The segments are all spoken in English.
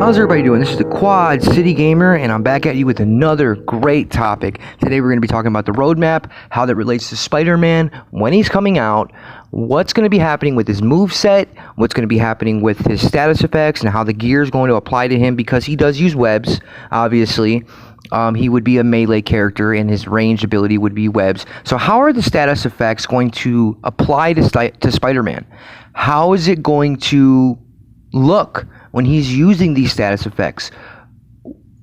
How's everybody doing? This is the Quad City Gamer, and I'm back at you with another great topic. Today we're going to be talking about the roadmap, how that relates to Spider-Man, when he's coming out, what's going to be happening with his moveset, what's going to be happening with his status effects, and how the gear is going to apply to him because he does use webs, obviously. He would be a melee character, and his ranged ability would be webs. So how are the status effects going to apply to Spider-Man? How is it going to look when he's using these status effects?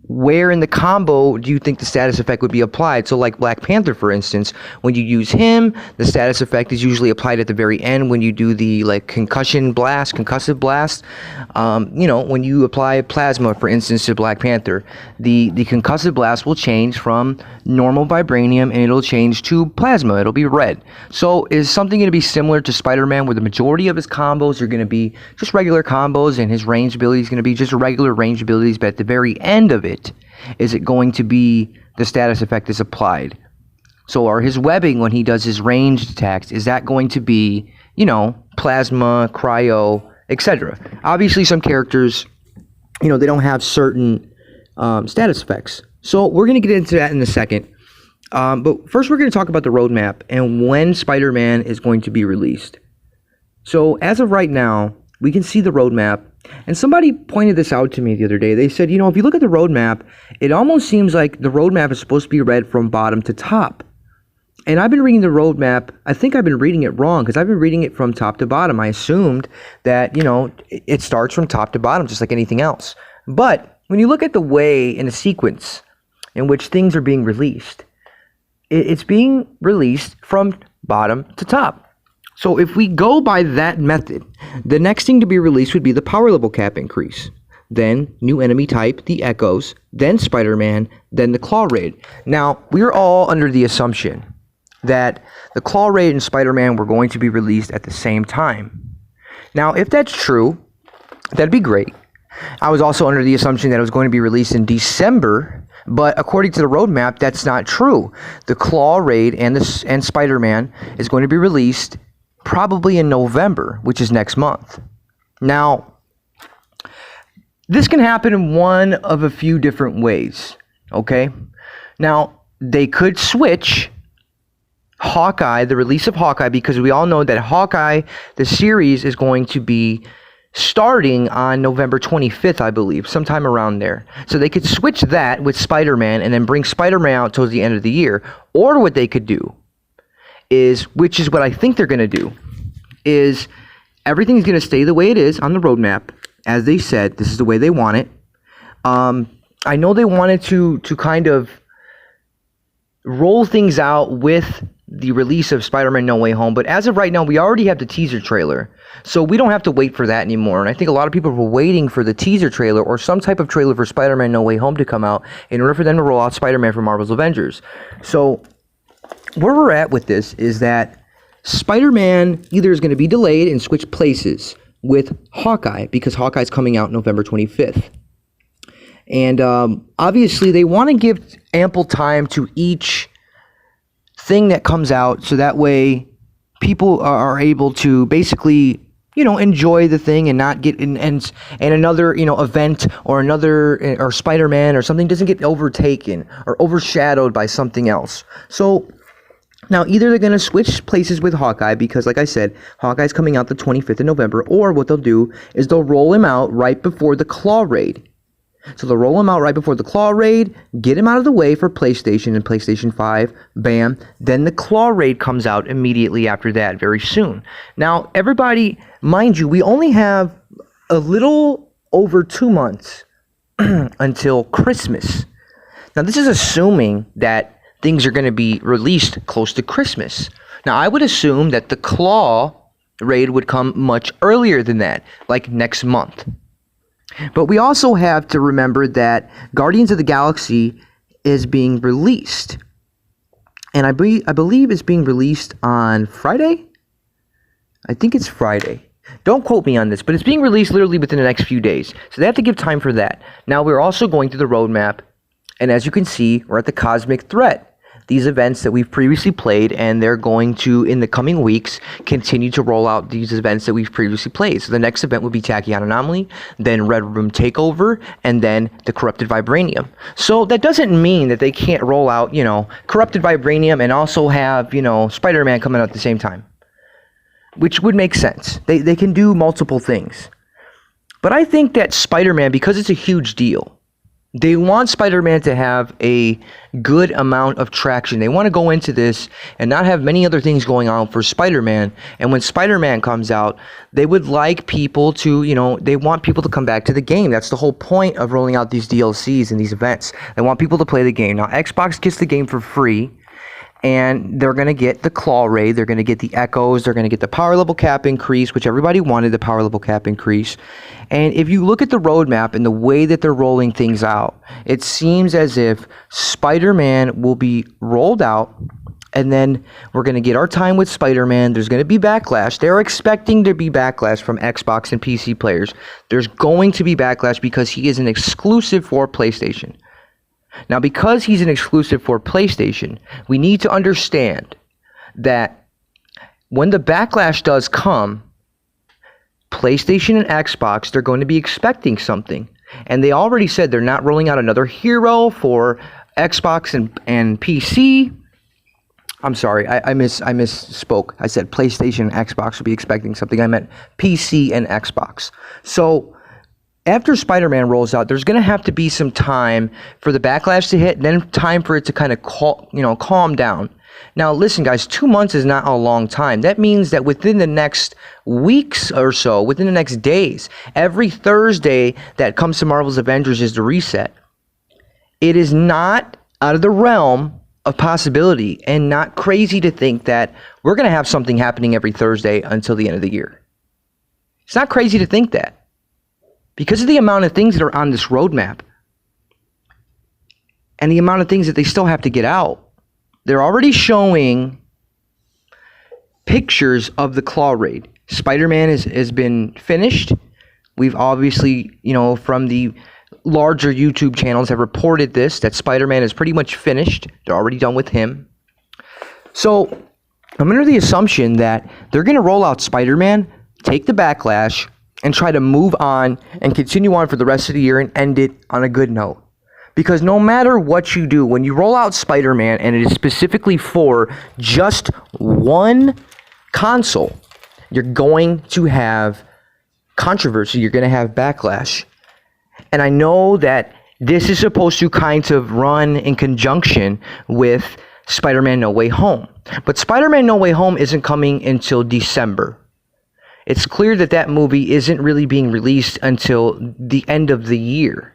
Where in the combo do you think the status effect would be applied? So like Black Panther, for instance, when you use him, the status effect is usually applied at the very end when you do the like concussive blast. When you apply plasma, for instance, to Black Panther, the concussive blast will change from normal vibranium and it'll change to plasma. It'll be red. So is something going to be similar to Spider-Man, where the majority of his combos are going to be just regular combos and his range ability is going to be just regular range abilities, but at the very end of it, is it going to be the status effect is applied? So are his webbing, when he does his ranged attacks, is that going to be, plasma, cryo, etc.? Obviously some characters, they don't have certain status effects. So we're going to get into that in a second. But first we're going to talk about the roadmap and when Spider-Man is going to be released. So as of right now, we can see the roadmap. And somebody pointed this out to me the other day. They said, if you look at the roadmap, it almost seems like the roadmap is supposed to be read from bottom to top. And I've been reading the roadmap. I think I've been reading it wrong because I've been reading it from top to bottom. I assumed that, it starts from top to bottom just like anything else. But when you look at the way in the sequence in which things are being released, it's being released from bottom to top. So if we go by that method, the next thing to be released would be the power level cap increase, then new enemy type, the Echoes, then Spider-Man, then the Claw Raid. Now, we're all under the assumption that the Claw Raid and Spider-Man were going to be released at the same time. Now, if that's true, that'd be great. I was also under the assumption that it was going to be released in December, but according to the roadmap, that's not true. The Claw Raid and Spider-Man is going to be released probably in November, which is next month. Now, this can happen in one of a few different ways, okay? Now, they could switch Hawkeye, the release of Hawkeye, because we all know that Hawkeye, the series, is going to be starting on November 25th, I believe, sometime around there. So they could switch that with Spider-Man and then bring Spider-Man out towards the end of the year. Or what they could do is, which is what I think they're going to do, is everything's going to stay the way it is on the roadmap. As they said, this is the way they want it. I know they wanted to kind of roll things out with the release of Spider-Man No Way Home, but as of right now, we already have the teaser trailer, so we don't have to wait for that anymore. And I think a lot of people were waiting for the teaser trailer or some type of trailer for Spider-Man No Way Home to come out in order for them to roll out Spider-Man for Marvel's Avengers. So where we're at with this is that Spider-Man either is going to be delayed and switch places with Hawkeye, because Hawkeye's coming out November 25th. And obviously they want to give ample time to each thing that comes out, so that way people are able to basically, enjoy the thing and not get in and another, event or another, or Spider-Man or something doesn't get overtaken or overshadowed by something else. So now, either they're going to switch places with Hawkeye, because, like I said, Hawkeye's coming out the 25th of November, or what they'll do is they'll roll him out right before the Claw Raid. So they'll roll him out right before the Claw Raid, get him out of the way for PlayStation and PlayStation 5, bam, then the Claw Raid comes out immediately after that, very soon. Now, everybody, mind you, we only have a little over 2 months until Christmas. Now, this is assuming that things are going to be released close to Christmas. Now, I would assume that the Claw Raid would come much earlier than that, like next month. But we also have to remember that Guardians of the Galaxy is being released. And I believe it's being released on Friday? I think it's Friday. Don't quote me on this, but it's being released literally within the next few days. So they have to give time for that. Now, we're also going through the roadmap, and as you can see, we're at the Cosmic Threat. these events that we've previously played, and they're going to, in the coming weeks, continue to roll out these events that we've previously played. So the next event would be Tachyon Anomaly, then Red Room Takeover, and then the Corrupted Vibranium. So that doesn't mean that they can't roll out, Corrupted Vibranium and also have, Spider-Man coming out at the same time, which would make sense. They can do multiple things. But I think that Spider-Man, because it's a huge deal, they want Spider-Man to have a good amount of traction. They want to go into this and not have many other things going on for Spider-Man. And when Spider-Man comes out, they would like people to, they want people to come back to the game. That's the whole point of rolling out these DLCs and these events. They want people to play the game. Now, Xbox gets the game for free. And they're going to get the Claw Raid, they're going to get the Echoes, they're going to get the power level cap increase, which everybody wanted the power level cap increase. And if you look at the roadmap and the way that they're rolling things out, it seems as if Spider-Man will be rolled out, and then we're going to get our time with Spider-Man. There's going to be backlash. They're expecting there to be backlash from Xbox and PC players. There's going to be backlash because he is an exclusive for PlayStation. Now, because he's an exclusive for PlayStation, we need to understand that when the backlash does come, PlayStation and Xbox, they're going to be expecting something. And they already said they're not rolling out another hero for Xbox and PC. I'm sorry, I misspoke. I said PlayStation and Xbox will be expecting something. I meant PC and Xbox. So after Spider-Man rolls out, there's going to have to be some time for the backlash to hit, and then time for it to kind of calm down. Now, listen, guys, 2 months is not a long time. That means that within the next weeks or so, within the next days, every Thursday that comes to Marvel's Avengers is the reset. It is not out of the realm of possibility and not crazy to think that we're going to have something happening every Thursday until the end of the year. It's not crazy to think that. Because of the amount of things that are on this roadmap and the amount of things that they still have to get out, they're already showing pictures of the Claw Raid. Spider-Man has been finished. We've obviously, from the larger YouTube channels have reported this, that Spider-Man is pretty much finished. They're already done with him. So I'm under the assumption that they're going to roll out Spider-Man, take the backlash, and try to move on and continue on for the rest of the year and end it on a good note. Because no matter what you do, when you roll out Spider-Man and it is specifically for just one console, you're going to have controversy, you're going to have backlash. And I know that this is supposed to kind of run in conjunction with Spider-Man No Way Home. But Spider-Man No Way Home isn't coming until December. It's clear that that movie isn't really being released until the end of the year.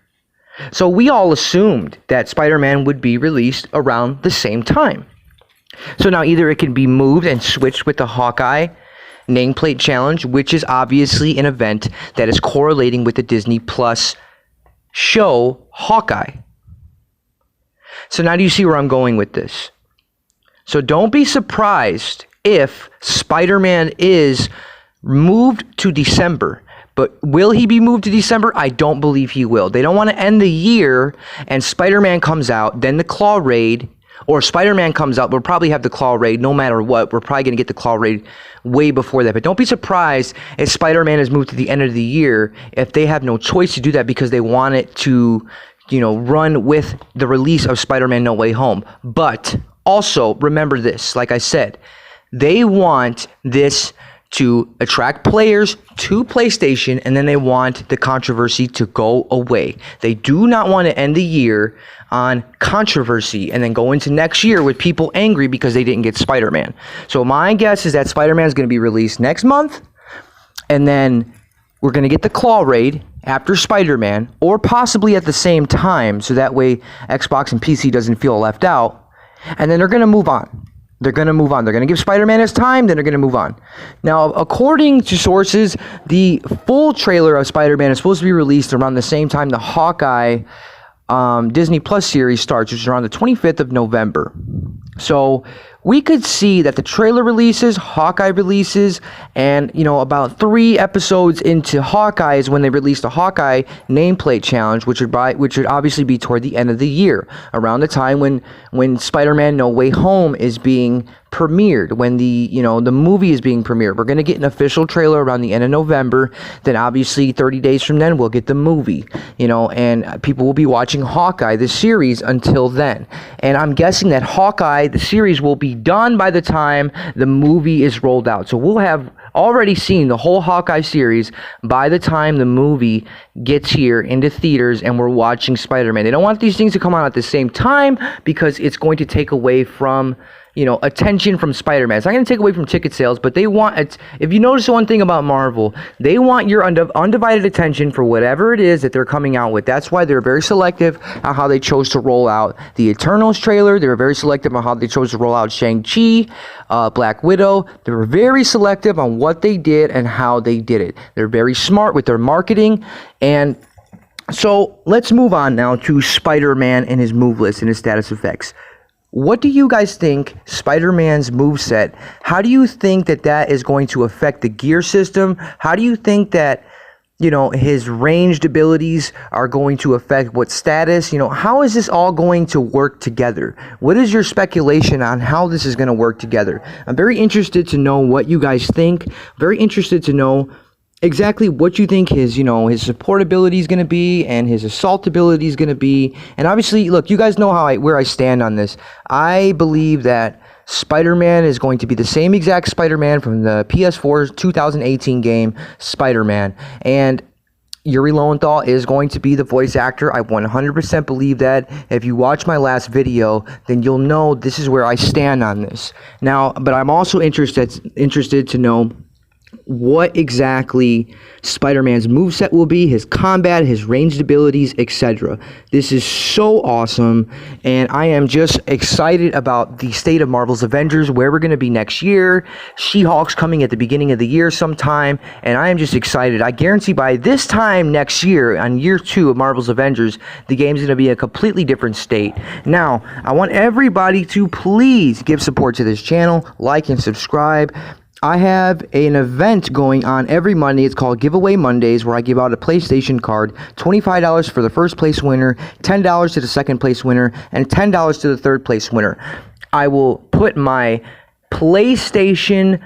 So we all assumed that Spider-Man would be released around the same time. So now either it can be moved and switched with the Hawkeye Nameplate Challenge, which is obviously an event that is correlating with the Disney Plus show Hawkeye. So now do you see where I'm going with this? So don't be surprised if Spider-Man is moved to December. But will he be moved to December? I don't believe he will. They don't want to end the year and Spider-Man comes out, then the Claw Raid, or Spider-Man comes out, we'll probably have the Claw Raid no matter what. We're probably going to get the Claw Raid way before that. But don't be surprised if Spider-Man is moved to the end of the year if they have no choice to do that because they want it to, run with the release of Spider-Man No Way Home. But also, remember this, like I said, they want this to attract players to PlayStation, and then they want the controversy to go away. They do not want to end the year on controversy and then go into next year with people angry because they didn't get Spider-Man. So my guess is that Spider-Man is going to be released next month, and then we're going to get the Claw Raid after Spider-Man, or possibly at the same time, so that way Xbox and PC doesn't feel left out, and then they're going to move on. They're going to move on. They're going to give Spider-Man his time, then they're going to move on. Now, according to sources, the full trailer of Spider-Man is supposed to be released around the same time the Hawkeye Disney Plus series starts, which is around the 25th of November. So we could see that the trailer releases, Hawkeye releases, and about 3 episodes into Hawkeye is when they released the Hawkeye nameplate challenge, which would obviously be toward the end of the year, around the time when Spider-Man No Way Home is being premiered, when the movie is being premiered. We're going to get an official trailer around the end of November. Then obviously 30 days from then we'll get the movie, and people will be watching Hawkeye the series until then. And I'm guessing that Hawkeye the series will be done by the time the movie is rolled out. So we'll have already seen the whole Hawkeye series by the time the movie gets here into theaters and we're watching Spider-Man. They don't want these things to come out at the same time because it's going to take away from attention from Spider-Man. It's not going to take away from ticket sales, but they want it. If you notice one thing about Marvel, they want your undivided attention for whatever it is that they're coming out with. That's why they're very selective on how they chose to roll out the Eternals trailer. They were very selective on how they chose to roll out Shang-Chi, Black Widow. They were very selective on what they did and how they did it. They're very smart with their marketing. And so let's move on now to Spider-Man and his move list and his status effects. What do you guys think Spider-Man's moveset, how do you think that is going to affect the gear system? How do you think that, his ranged abilities are going to affect what status? How is this all going to work together? What is your speculation on how this is going to work together? I'm very interested to know what you guys think. Very interested to know exactly what you think his support ability is going to be and his assault ability is going to be. And obviously, look, you guys know where I stand on this. I believe that Spider-Man is going to be the same exact Spider-Man from the PS4 2018 game, Spider-Man. And Yuri Lowenthal is going to be the voice actor. I 100% believe that. If you watch my last video, then you'll know this is where I stand on this. Now, but I'm also interested to know what exactly Spider-Man's moveset will be, his combat, his ranged abilities, etc. This is so awesome, and I am just excited about the state of Marvel's Avengers, where we're going to be next year. She-Hulk's coming at the beginning of the year sometime, and I am just excited. I guarantee by this time next year, on year 2 of Marvel's Avengers, the game's going to be a completely different state. Now, I want everybody to please give support to this channel, like and subscribe. I have an event going on every Monday. It's called Giveaway Mondays, where I give out a PlayStation card, $25 for the first place winner, $10 to the second place winner, and $10 to the third place winner. I will put my PlayStation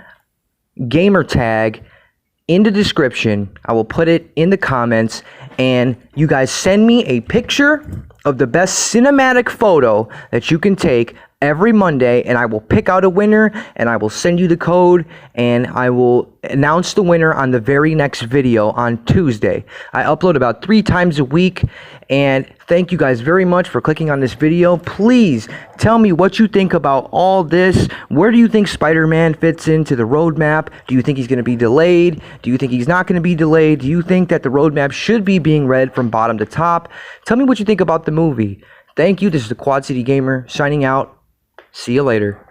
gamertag in the description. I will put it in the comments, and you guys send me a picture of the best cinematic photo that you can take every Monday, and I will pick out a winner, and I will send you the code, and I will announce the winner on the very next video on Tuesday. I upload about 3 times a week, and thank you guys very much for clicking on this video. Please tell me what you think about all this. Where do you think Spider-Man fits into the roadmap? Do you think he's going to be delayed? Do you think he's not going to be delayed? Do you think that the roadmap should be being read from bottom to top? Tell me what you think about the movie. Thank you. This is the Quad City Gamer signing out. See you later.